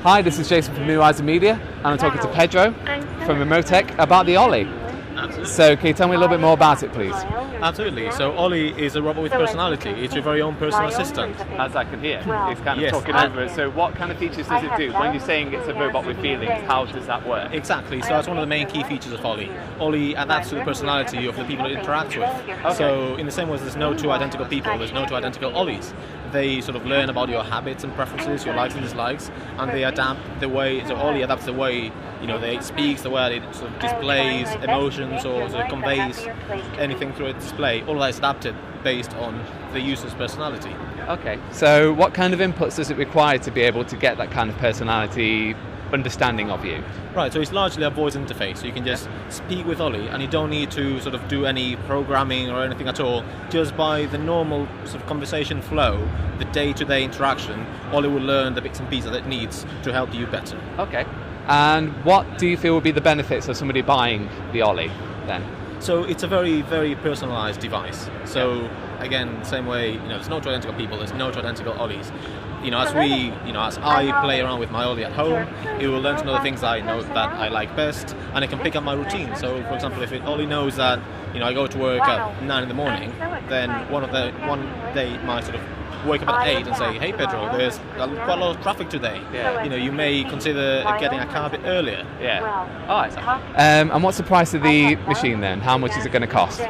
Hi, this is Jason from New Eyes Media, and I'm talking to Pedro from Remotech about the Olly. Absolutely. So can you tell me a little bit more about it, please? Absolutely. So Olly is a robot with personality. It's your very own personal assistant. As I can hear, it's kind of Yes. talking over it. So what kind of features does it do? When you're saying it's a robot with feelings, how does that work? Exactly. So that's one of the main key features of Olly. Olly adapts to the personality of the people it interacts with. Okay. So in the same way as there's no two identical people, there's no two identical Ollys. They sort of learn about your habits and preferences, your likes and dislikes, and they adapt the way. So Olly adapts the way they speaks, the way it sort of displays emotions or sort of conveys anything through its display. All of that is adapted based on the user's personality. Okay. So what kind of inputs does it require to be able to get that kind of personality understanding of you? Right, so it's largely a voice interface, so you can just speak with Olly and you don't need to sort of do any programming or anything at all. Just by the normal sort of conversation flow, the day-to-day interaction, Olly will learn the bits and pieces that it needs to help you better. Okay. And what do you feel would be the benefits of somebody buying the Olly then? So it's a very, very personalized device. So again, same way, there's no two identical people, there's no two identical Ollys. As I play around with my Olly at home, it will learn to know the things I know that I like best, and it can pick up my routine. So, for example, if Olly knows that I go to work at 9 in the morning, then one day it might sort of wake up at 8 and say, "Hey Pedro, there's quite a lot of traffic today. Yeah. You may consider getting a car a bit earlier." Yeah. All right. And what's the price of the machine then? How much is it going to cost?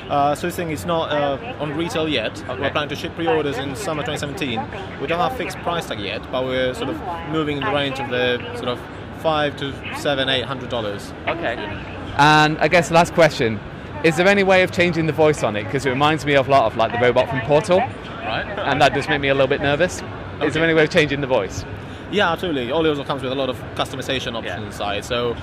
So this thing is not on retail yet. Okay. We're planning to ship pre-orders in summer 2017. We don't have a fixed price tag yet, but we're sort of moving in the range of the sort of $500 to $800. Okay. And I guess last question, is there any way of changing the voice on it? Because it reminds me of a lot of like the robot from Portal, Right. and that does make me a little bit nervous. Is there any way of changing the voice? Yeah, absolutely. Olly also comes with a lot of customization options inside. So,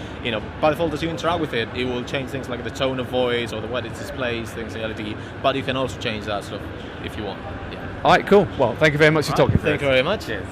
by default, as you interact with it, it will change things like the tone of voice or the way it displays things in LED. But you can also change that stuff if you want. Yeah. All right, cool. Well, thank you very much for talking to us. Thank you very much. Cheers.